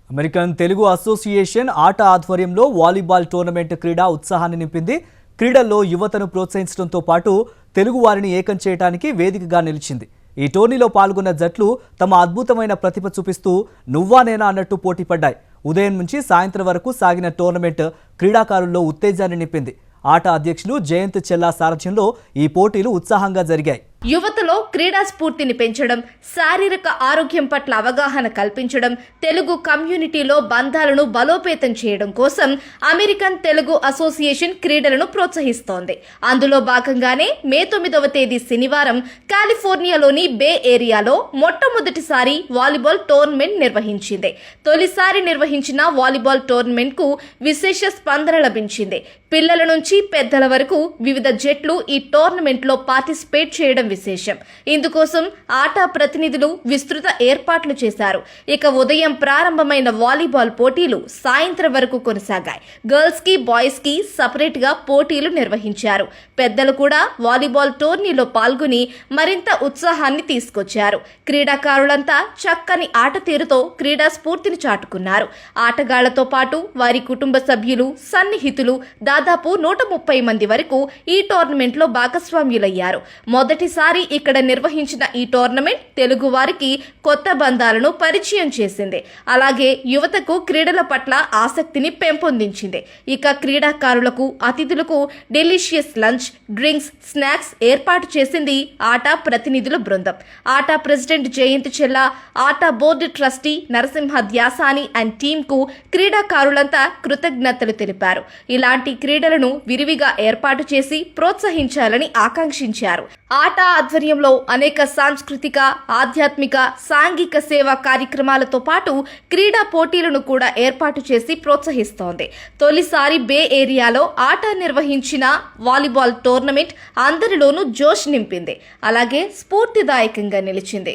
American Telugu association ఆట ఆధ్వర్యంలో volleyball tournament క్రీడా ఉత్సాహాన్ని నింపింది. క్రీడల్లో యువతను ప్రోత్సహించడంతో పాటు తెలుగు వారిని ఏకం చేయడానికి వేదికగా నిలిచింది. ఈ టోర్నీలో పాల్గొన్న జట్లు తమ అద్భుతమైన ప్రతిభ చూపిస్తూ నువ్వా నేనా అన్నట్టు పోటీపడ్డాయి. ఉదయం నుంచి సాయంత్రం వరకు సాగిన టోర్నమెంట్ క్రీడాకారుల్లో ఉత్తేజాన్ని నింపింది. ఆట అధ్యక్షులు జయంత్ చెల్లా సారథ్యంలో ఈ పోటీలు ఉత్సాహంగా జరిగాయి. యువతలో క్రీడా స్ఫూర్తిని పెంచడం, శారీరక ఆరోగ్యం పట్ల అవగాహన కల్పించడం, తెలుగు కమ్యూనిటీలో బంధాలను బలోపేతం చేయడం కోసం అమెరికన్ తెలుగు అసోసియేషన్ క్రీడలను ప్రోత్సహిస్తోంది. అందులో భాగంగానే మే 9వ తేదీ శనివారం కాలిఫోర్నియాలోని బే ఏరియాలో మొట్టమొదటిసారి వాలీబాల్ టోర్నమెంట్ నిర్వహించింది. తొలిసారి నిర్వహించిన వాలీబాల్ టోర్నమెంట్ కు విశేష స్పందన లభించింది. పిల్లల నుంచి పెద్దల వరకు వివిధ జట్లు ఈ టోర్నమెంట్ లో పార్టిసిపేట్ చేయడం విశేషం. ఇందుకోసం ఆట ప్రతినిధులు విస్తృత ఏర్పాట్లు చేశారు. ఇక ఉదయం ప్రారంభమైన వాలీబాల్ పోటీలు సాయంత్రం వరకు కొనసాగాయి. గర్ల్స్ కి బాయ్స్ కి సపరేట్ గా పోటీలు నిర్వహించారు. పెద్దలు కూడా వాలీబాల్ టోర్నీలో పాల్గొని మరింత ఉత్సాహాన్ని తీసుకొచ్చారు. క్రీడాకారులంతా చక్కని ఆట తీరుతో క్రీడా స్ఫూర్తిని చాటుకున్నారు. ఆటగాళ్లతో పాటు వారి కుటుంబ సభ్యులు, సన్నిహితులు దాదాపు 130 మంది వరకు ఈ టోర్నమెంట్ లో భాగస్వామ్యులయ్యారు. మొదటిసారి ఇక్కడ నిర్వహించిన ఈ టోర్నమెంట్ తెలుగు వారికి కొత్త బంధాలను పరిచయం చేసింది. అలాగే యువతకు క్రీడల పట్ల ఆసక్తిని పెంపొందించింది. ఇక క్రీడాకారులకు, అతిథులకు డెలిషియస్ లంచ్, డ్రింక్స్, స్నాక్స్ ఏర్పాటు చేసింది ఆట ప్రతినిధుల బృందం. ఆట president Jayant Chella, ATA board trustee Narasimha Dhyasani and team కు క్రీడాకారులంతా కృతజ్ఞతలు తెలిపారు. ఇలాంటి క్రీడలను విరివిగా ఏర్పాటు చేసి ప్రోత్సహించాలని ఆకాంక్షించారు. ఆట ఆధ్వర్యంలో అనేక సాంస్కృతిక, ఆధ్యాత్మిక, సాంఘిక సేవా కార్యక్రమాలతో పాటు క్రీడా పోటీలను కూడా ఏర్పాటు చేసి ప్రోత్సహిస్తోంది. తొలిసారి బే ఏరియాలో ఆట నిర్వహించిన వాలీబాల్ టోర్నమెంట్ అందరిలోనూ జోష్ నింపింది. అలాగే స్ఫూర్తిదాయకంగా నిలిచింది.